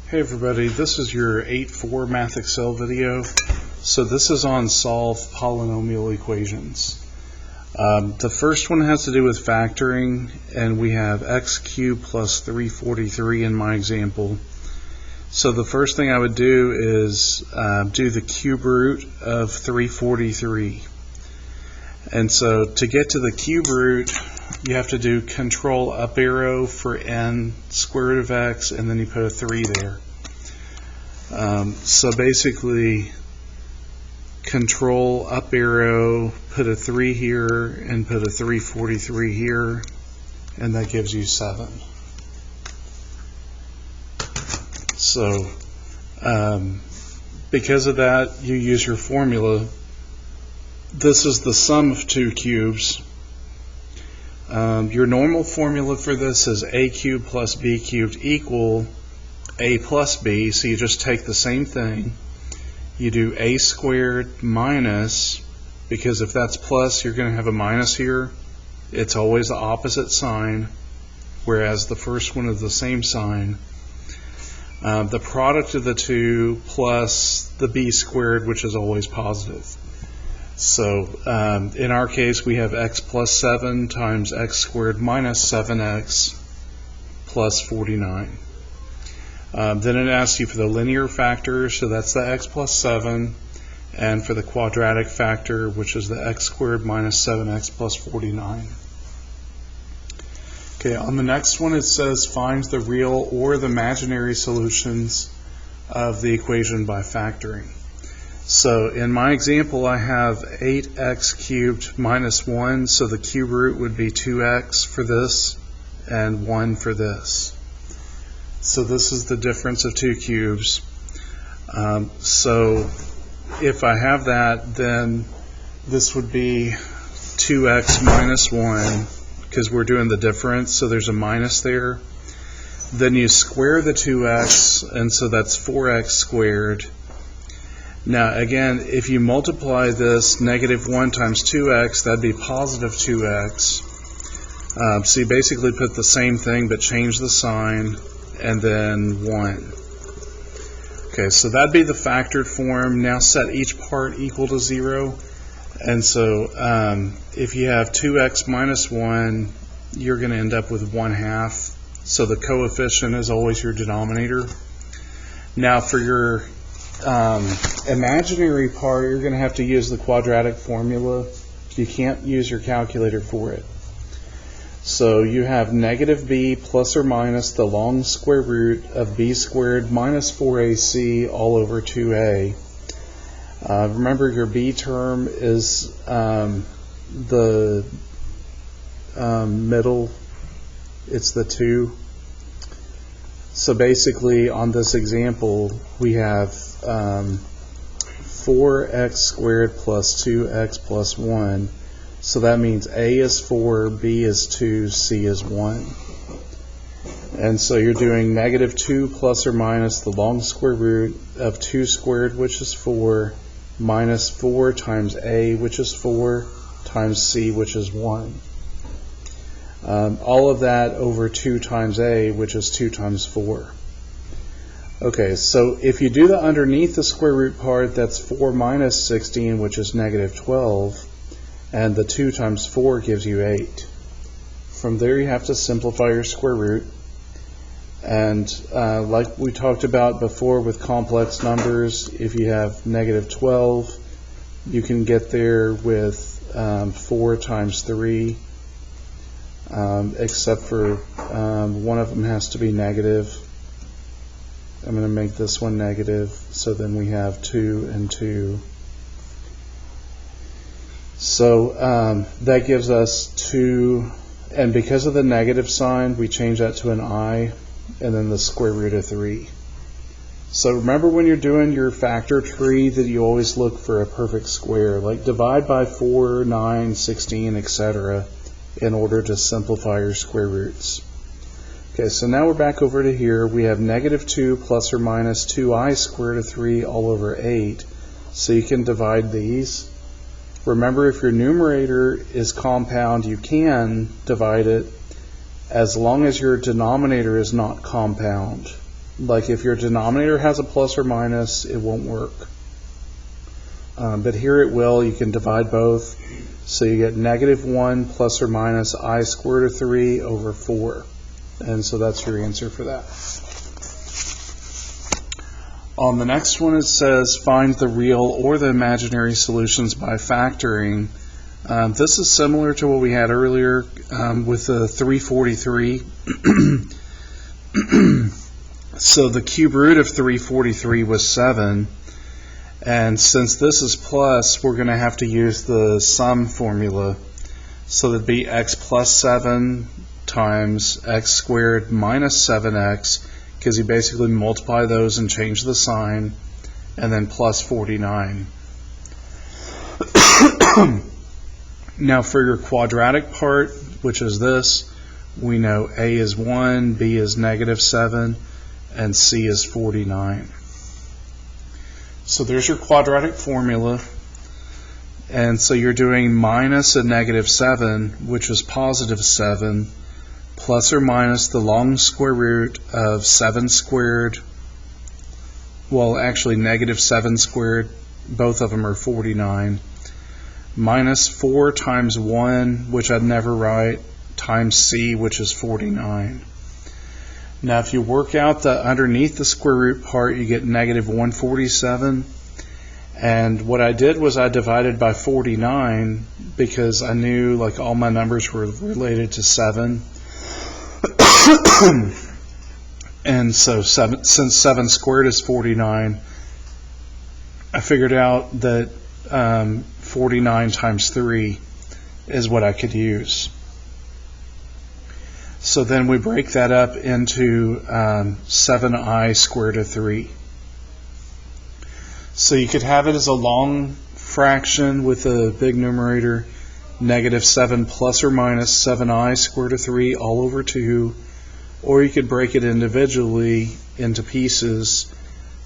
Hey everybody, this is your 8.4 Math Excel video. So this is on solve polynomial equations. The first one has to do with factoring, and we have x cubed plus 343 in my example. So the first thing I would do is do the cube root of 343. And so to get to the cube root, you have to do control up arrow for n square root of x, and then you put a 3 there. So basically, control up arrow, put a 3 here, and put a 343 here, and that gives you 7. So because of that, you use your formula. This is the sum of two cubes. Your normal formula for this is a cubed plus b cubed equal a plus b, so you just take the same thing. You do a squared minus, because if that's plus, you're going to have a minus here. It's always the opposite sign, whereas the first one is the same sign. The product of the two plus the b squared, which is always positive. So in our case, we have x plus 7 times x squared minus 7x plus 49. Then it asks you for the linear factor, so that's the x plus 7, and for the quadratic factor, which is the x squared minus 7x plus 49. Okay, on the next one it says find the real or the imaginary solutions of the equation by factoring. So in my example, I have 8x cubed minus 1, so the cube root would be 2x for this and 1 for this. So this is the difference of two cubes. So if I have that, then this would be 2x minus 1, because we're doing the difference, so there's a minus there. Then you square the 2x, and so that's 4x squared. Now again, if you multiply this, negative 1 times 2x, that'd be positive 2x. So you basically put the same thing but change the sign, and then 1. Okay, so that'd be the factored form. Now set each part equal to 0. And so if you have 2x minus 1, you're going to end up with 1/2. So the coefficient is always your denominator. Now for your imaginary part, you're going to have to use the quadratic formula. You can't use your calculator for it. So you have negative b plus or minus the long square root of b squared minus 4ac all over 2a. Remember, your b term is the middle. It's the 2. So basically on this example, we have 4x squared plus 2x plus 1. So that means a is 4, b is 2, c is 1. And so you're doing negative 2 plus or minus the long square root of 2 squared, which is 4, minus 4 times a, which is 4, times c, which is 1. All of that over 2 times a, which is 2 times 4. Okay, so if you do the underneath the square root part, that's 4 minus 16, which is negative 12. And the 2 times 4 gives you 8. From there you have to simplify your square root. And like we talked about before with complex numbers, if you have negative 12, you can get there with 4 times 3, except for one of them has to be negative. I'm going to make this one negative, so then we have 2 and 2. So that gives us 2, and because of the negative sign, we change that to an I, and then the square root of 3. So remember, when you're doing your factor tree, that you always look for a perfect square, like divide by 4, 9, 16, etc., in order to simplify your square roots. Okay, so now we're back over to here. We have negative 2 plus or minus 2i squared of 3 all over 8. So you can divide these. Remember, if your numerator is compound, you can divide it as long as your denominator is not compound. Like if your denominator has a plus or minus, it won't work. But here it will. You can divide both. So you get -1 plus or minus I squared of 3 over 4. And so that's your answer for that. On the next one, it says find the real or the imaginary solutions by factoring. This is similar to what we had earlier with the 343. So the cube root of 343 was 7. And since this is plus, we're going to have to use the sum formula. So that'd be x plus 7 times x squared minus 7x, because you basically multiply those and change the sign, and then plus 49. Now for your quadratic part, which is this, we know a is 1, b is -7, and c is 49. So there's your quadratic formula. And so you're doing minus a -7, which is positive 7, plus or minus the long square root of 7 squared. Well, actually -7 squared. Both of them are 49. Minus 4 times 1, which I'd never write, times c, which is 49. Now if you work out the underneath the square root part, you get -147. And what I did was I divided by 49 because I knew like all my numbers were related to 7. And so since 7 squared is 49, I figured out that 49 times 3 is what I could use. So then we break that up into 7i squared of 3. So you could have it as a long fraction with a big numerator, -7 plus or minus 7i squared of 3 all over 2, or you could break it individually into pieces,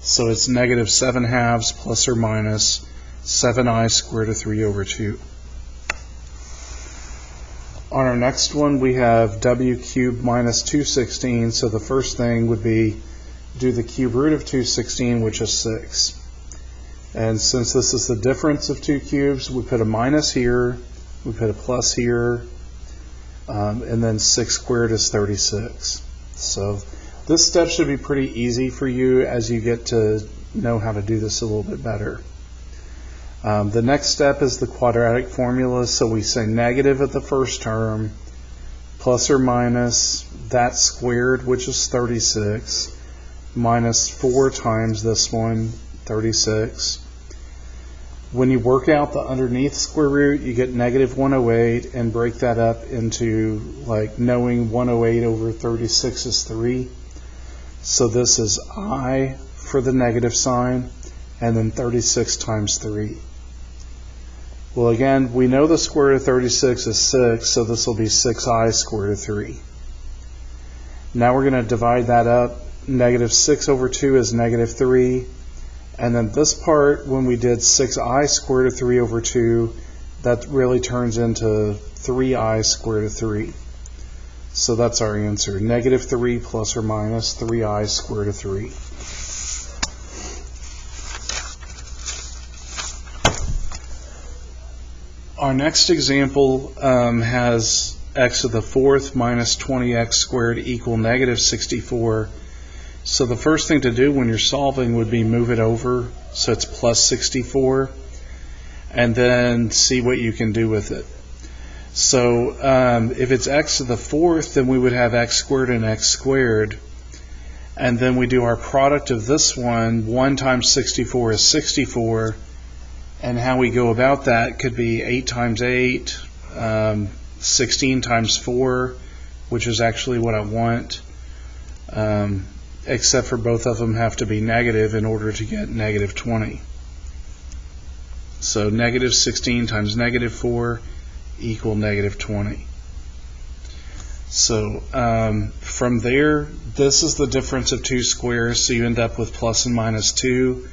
so it's -7 halves plus or minus 7i squared of 3 over 2. On our next one, we have w cubed minus 216, so the first thing would be do the cube root of 216, which is 6. And since this is the difference of two cubes, we put a minus here, we put a plus here, and then 6 squared is 36. So this step should be pretty easy for you as you get to know how to do this a little bit better. The next step is the quadratic formula, so we say negative at the first term, plus or minus that squared, which is 36, minus 4 times this one, 36. When you work out the underneath square root, you get -108, and break that up into, like, knowing 108 over 36 is 3. So this is I for the negative sign, and then 36 times 3. Well, again, we know the square root of 36 is 6, so this will be 6i squared of 3. Now we're going to divide that up. -6 over 2 is -3. And then this part, when we did 6i squared of 3 over 2, that really turns into 3i squared of 3. So that's our answer, -3 plus or minus 3i squared of 3. Our next example has x to the 4th minus 20x squared equal -64. So the first thing to do when you're solving would be move it over so it's plus 64, and then see what you can do with it. So if it's x to the 4th, then we would have x squared and x squared, and then we do our product of this one. 1 times 64 is 64, and how we go about that could be 8 times 8, 16 times 4, which is actually what I want. Except for both of them have to be negative in order to get -20. So -16 times -4 equal -20. So from there, this is the difference of two squares, so you end up with plus and minus 2.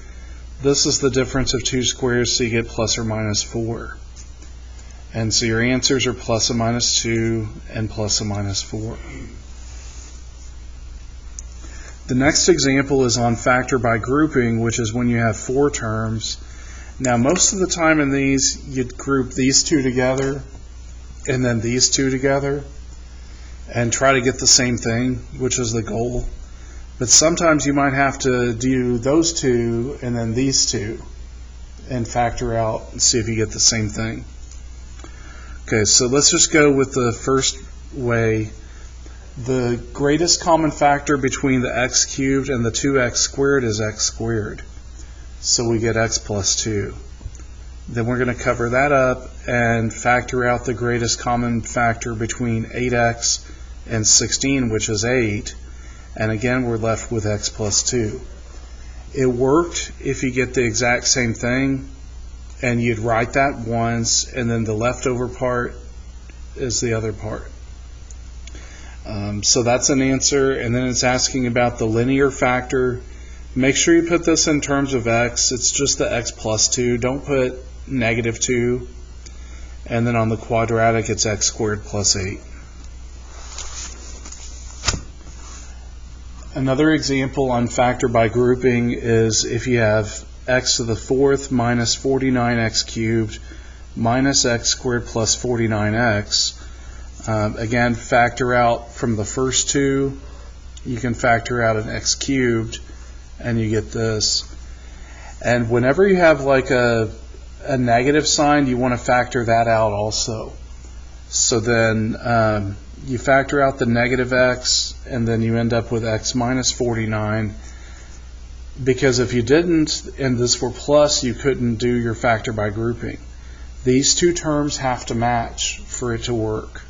This is the difference of two squares, so you get plus or minus 4. And so your answers are plus and minus 2 and plus and minus 4. The next example is on factor by grouping, which is when you have 4 terms. Now, most of the time in these, you'd group these two together and then these two together and try to get the same thing, which is the goal. But sometimes you might have to do those two and then these two and factor out and see if you get the same thing. Okay, so let's just go with the first way. The greatest common factor between the x cubed and the 2x squared is x squared. So we get x plus 2. Then we're going to cover that up and factor out the greatest common factor between 8x and 16, which is 8. And again, we're left with x plus 2. It worked if you get the exact same thing, and you'd write that once, and then the leftover part is the other part. So that's an answer, and then it's asking about the linear factor. Make sure you put this in terms of x. It's just the x plus 2. Don't put negative 2. And then on the quadratic, it's x squared plus 8. Another example on factor by grouping is if you have x to the 4th minus 49x cubed minus x squared plus 49x. Again, factor out from the first two. You can factor out an x cubed and you get this. And whenever you have like a negative sign, you want to factor that out also. So then you factor out the negative x, and then you end up with x minus 49. Because if you didn't, and this were plus, you couldn't do your factor by grouping. These two terms have to match for it to work.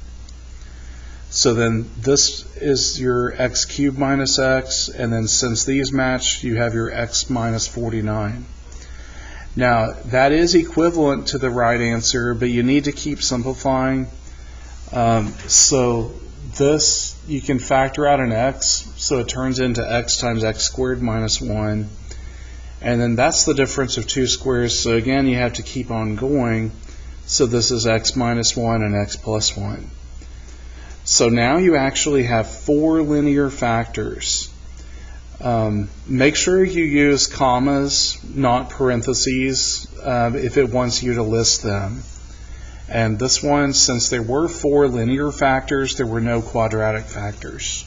So then this is your x cubed minus x, and then since these match, you have your x minus 49. Now, that is equivalent to the right answer, but you need to keep simplifying. So this, you can factor out an x, so it turns into x times x squared minus 1. And then that's the difference of two squares, so again, you have to keep on going. So this is x minus 1 and x plus 1. So now you actually have 4 linear factors. Make sure you use commas, not parentheses, if it wants you to list them. And this one, since there were 4 linear factors, there were no quadratic factors.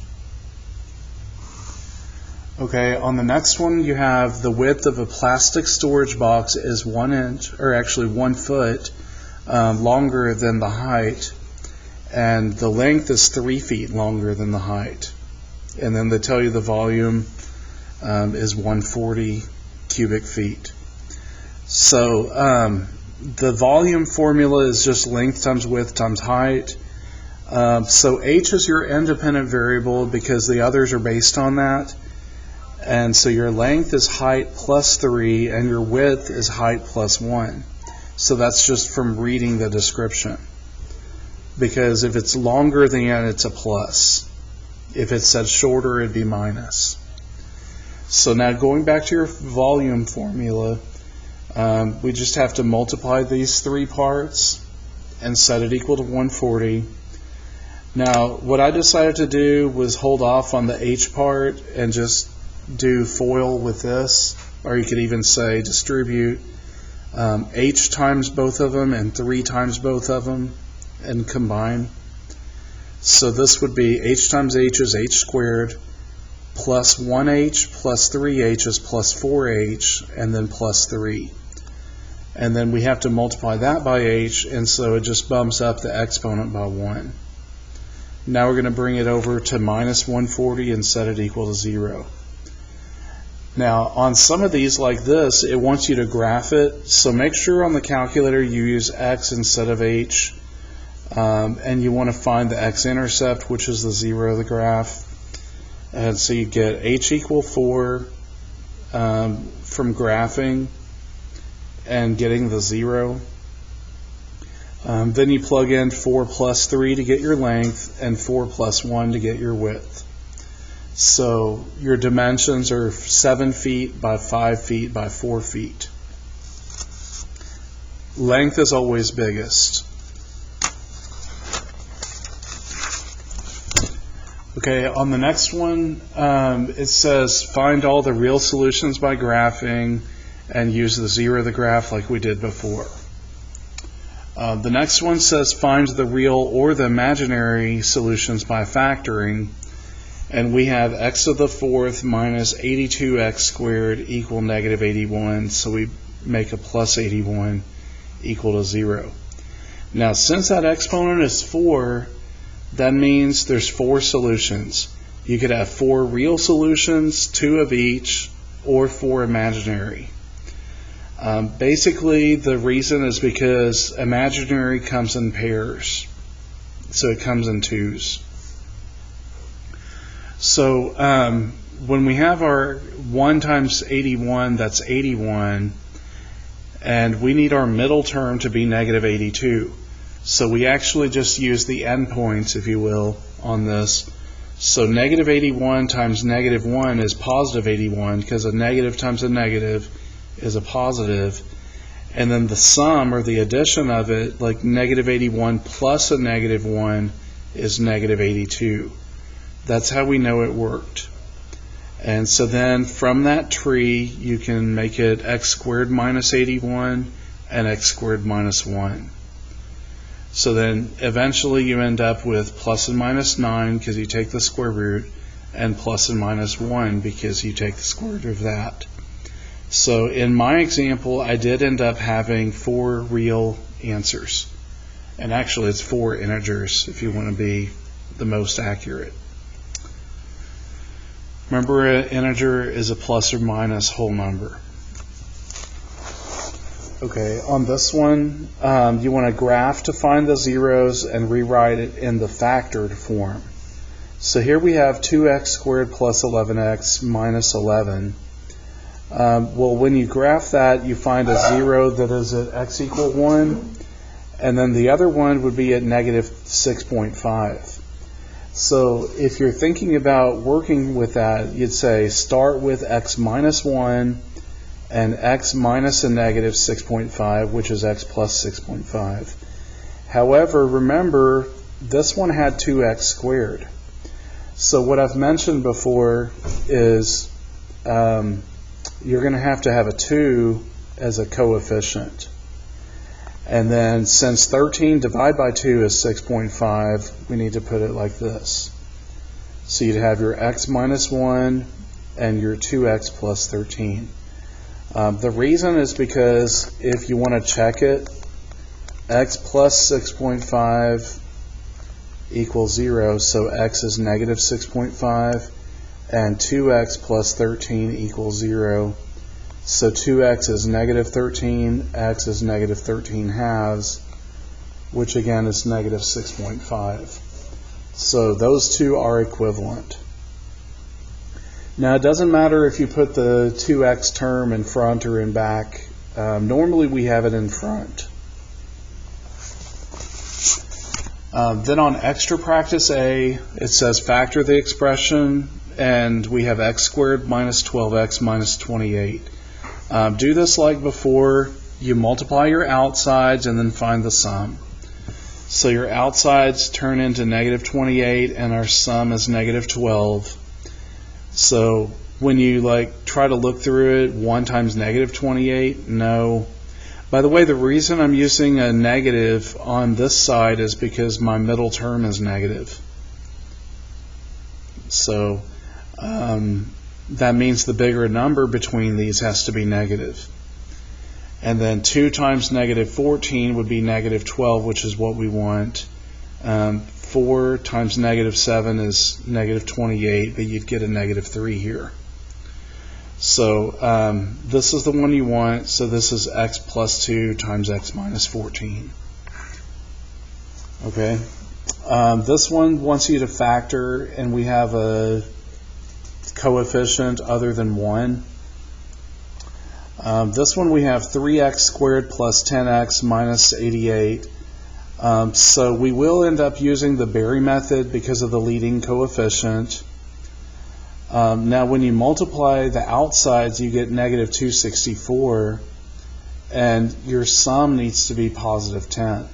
Okay, on the next one, you have the width of a plastic storage box is 1 inch, or actually 1 foot, longer than the height. And the length is 3 feet longer than the height. And then they tell you the volume is 140 cubic feet. So the volume formula is just length times width times height. So h is your independent variable because the others are based on that. And so your length is height plus 3 and your width is height plus 1. So that's just from reading the description. Because if it's longer than it's a plus. If it said shorter, it'd be minus. So now going back to your volume formula, we just have to multiply these 3 parts and set it equal to 140. Now, what I decided to do was hold off on the h part and just do FOIL with this, or you could even say distribute h times both of them and 3 times both of them and combine. So this would be h times h is h squared plus 1h plus 3h is plus 4h and then plus 3. And then we have to multiply that by h, and so it just bumps up the exponent by 1. Now we're going to bring it over to minus 140 and set it equal to 0. Now on some of these like this, it wants you to graph it, so make sure on the calculator you use x instead of h. And you want to find the X Intercept, which is the 0 of the graph. And so you get h equal 4 from graphing and getting the 0. Then you plug in 4 plus 3 to get your length and 4 plus 1 to get your width. So your dimensions are 7 feet by 5 feet by 4 feet. Length is always biggest. Okay, on the next one, it says find all the real solutions by graphing and use the zero of the graph like we did before. The next one says find the real or the imaginary solutions by factoring, and we have x to the fourth minus 82x squared equal negative 81, so we make a plus 81 equal to 0. Now, since that exponent is 4, that means there's 4 solutions. You could have 4 real solutions, 2 of each, or 4 imaginary. Basically, the reason is because imaginary comes in pairs, so it comes in 2s. So when we have our 1 times 81, that's 81, and we need our middle term to be negative 82. So we actually just use the endpoints, if you will, on this. So negative 81 times negative 1 is positive 81, because a negative times a negative is a positive. And then the sum, or the addition of it, like negative 81 plus a negative 1 is negative 82. That's how we know it worked. And so then from that tree, you can make it x squared minus 81 and x squared minus 1. So then eventually you end up with plus and minus 9 because you take the square root, and plus and minus 1 because you take the square root of that. So in my example, I did end up having 4 real answers. And actually it's 4 integers if you want to be the most accurate. Remember, an integer is a plus or minus whole number. Okay, on this one, you want a graph to find the zeros and rewrite it in the factored form. So here we have 2x squared plus 11x minus 11. Well, when you graph that, you find a 0 that is at x equal 1, and then the other one would be at negative 6.5. So if you're thinking about working with that, you'd say start with x minus 1 and x minus a negative 6.5, which is x plus 6.5. However, remember, this one had 2x squared. So what I've mentioned before is you're going to have a 2 as a coefficient. And then since 13 divided by 2 is 6.5, we need to put it like this. So you'd have your x minus 1 and your 2x plus 13. The reason is because if you want to check it, x plus 6.5 equals 0, so x is negative 6.5, and 2x plus 13 equals 0. So 2x is negative 13, x is negative 13 halves, which again is negative 6.5. So those two are equivalent. Now it doesn't matter if you put the 2x term in front or in back. Normally we have it in front. Then on extra practice A, it says factor the expression, and we have x squared minus 12x minus 28. Do this like before. You multiply your outsides and then find the sum. So your outsides turn into negative 28 and our sum is negative 12. So when you try to look through it, 1 times negative 28, no. By the way, the reason I'm using a negative on this side is because my middle term is negative. So that means the bigger number between these has to be negative. And then 2 times negative 14 would be negative 12, which is what we want. 4 times negative 7 is negative 28, but you'd get a negative 3 here. So this is the one you want, so this is x plus 2 times x minus 14. Okay. This one wants you to factor, and we have a coefficient other than 1. This one we have 3x squared plus 10x minus 88. So we will end up using the Berry method because of the leading coefficient. Now when you multiply the outsides, you get negative 264, and your sum needs to be positive 10.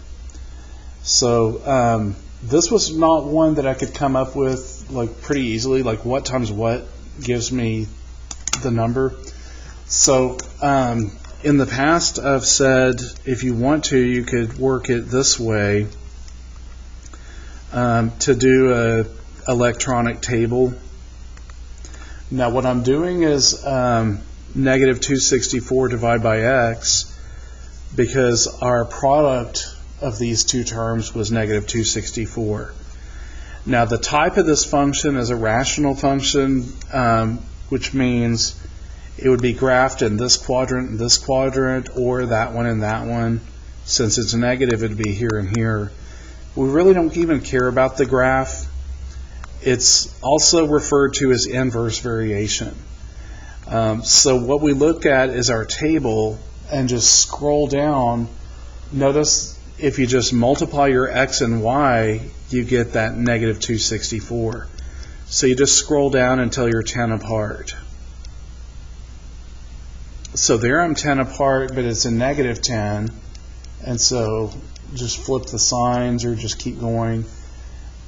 So This was not one that I could come up with like pretty easily, like what times what gives me the number. So in the past I've said if you want to, you could work it this way to do a electronic table. Now what I'm doing is negative 264 divided by x, because our product of these two terms was negative 264. Now the type of this function is a rational function, which means it would be graphed in this quadrant, or that one and that one. Since it's negative, it would be here and here. We really don't even care about the graph. It's also referred to as inverse variation. So what we look at is our table and just scroll down. Notice if you just multiply your x and y, you get that negative 264. So you just scroll down until you're 10 apart. So there I'm 10 apart, but it's a negative 10. And so just flip the signs or just keep going.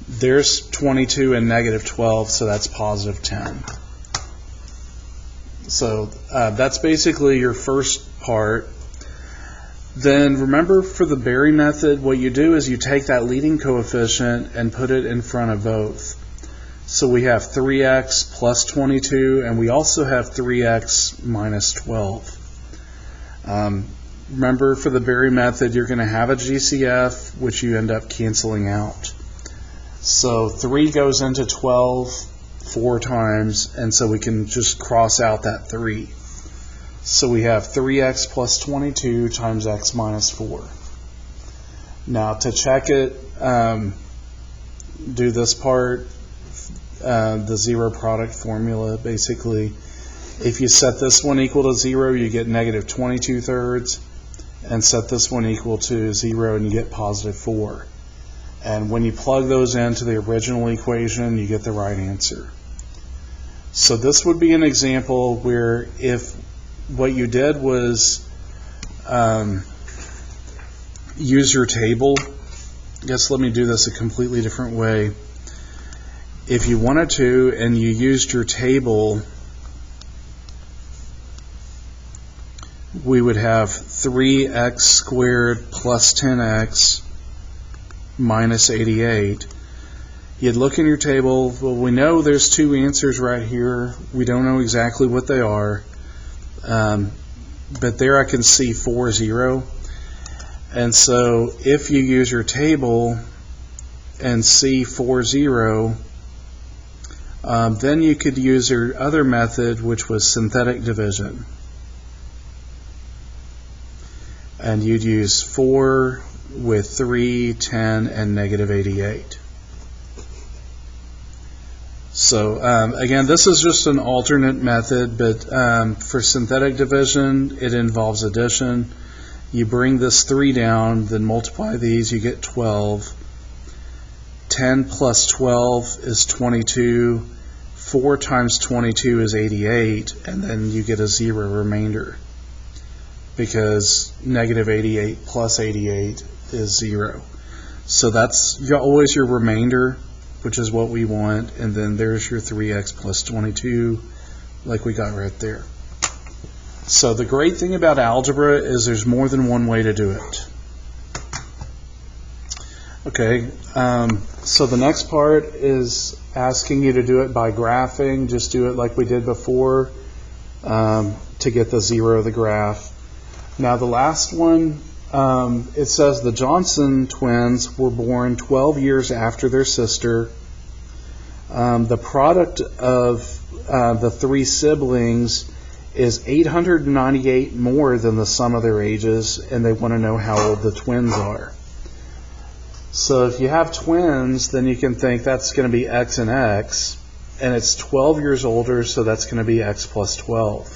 There's 22 and negative 12, so that's positive 10. So that's basically your first part. Then remember, for the Berry method, what you do is you take that leading coefficient and put it in front of both. So we have 3x plus 22, and we also have 3x minus 12. Remember, for the Berry method, you're going to have a GCF, which you end up canceling out. So 3 goes into 12 4 times, and so we can just cross out that 3. So we have 3x plus 22 times x minus 4. Now to check it, do this part, the zero product formula. Basically, if you set this one equal to 0, you get negative 22 thirds, and set this one equal to 0, and you get positive 4. And when you plug those into the original equation, you get the right answer. So this would be an example where if what you did was use your table. I guess let me do this a completely different way. If you wanted to and you used your table, we would have 3x squared plus 10x minus 88. You'd look in your table. Well, we know there's two answers right here. We don't know exactly what they are. But there I can see 4, 0. And so if you use your table and see 4, 0, then you could use your other method, which was synthetic division. And you'd use 4 with 3, 10, and negative 88. So again, this is just an alternate method, but for synthetic division, it involves addition. You bring this 3 down, then multiply these, you get 12. 10 plus 12 is 22. 4 times 22 is 88, and then you get a 0 remainder, because negative 88 plus 88 is 0. So that's always your remainder, which is what we want, and then there's your 3x plus 22, like we got right there. So the great thing about algebra is there's more than one way to do it. Okay, so the next part is asking you to do it by graphing. Just do it like we did before to get the 0 of the graph. Now the last one, it says the Johnson twins were born 12 years after their sister. The product of the 3 siblings is 898 more than the sum of their ages, and they want to know how old the twins are. So if you have twins, then you can think that's going to be x and x, and it's 12 years older, so that's going to be x plus 12.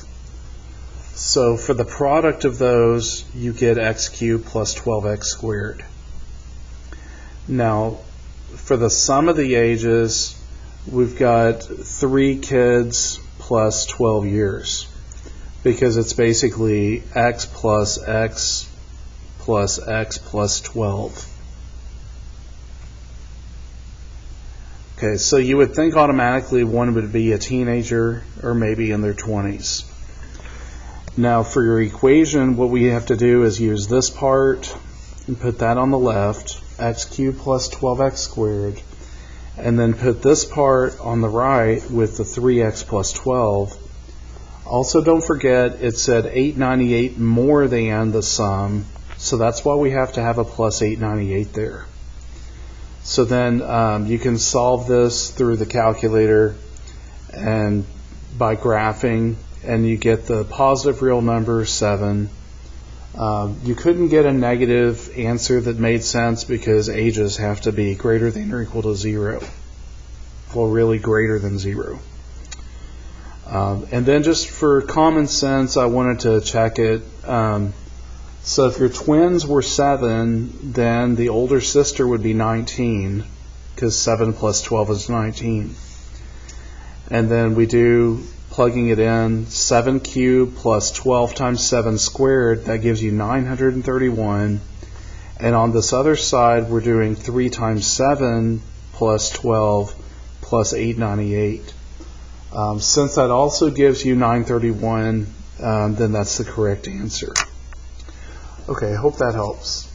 So for the product of those, you get x cubed plus 12x squared. Now, for the sum of the ages, we've got 3 kids plus 12 years, because it's basically x plus x plus x plus 12. Okay, so you would think automatically one would be a teenager or maybe in their 20s. Now for your equation, what we have to do is use this part and put that on the left, x cubed plus 12x squared, and then put this part on the right with the 3x plus 12. Also don't forget it said 898 more than the sum, so that's why we have to have a plus 898 there. So then you can solve this through the calculator and by graphing, and you get the positive real number 7. You couldn't get a negative answer that made sense because ages have to be greater than or equal to 0. Well, really greater than 0. And then just for common sense, I wanted to check it. So if your twins were 7, then the older sister would be 19, because 7 plus 12 is 19. And then we do plugging it in, 7 cubed plus 12 times 7 squared, that gives you 931. And on this other side, we're doing 3 times 7 plus 12 plus 898. Since that also gives you 931, then that's the correct answer. Okay, I hope that helps.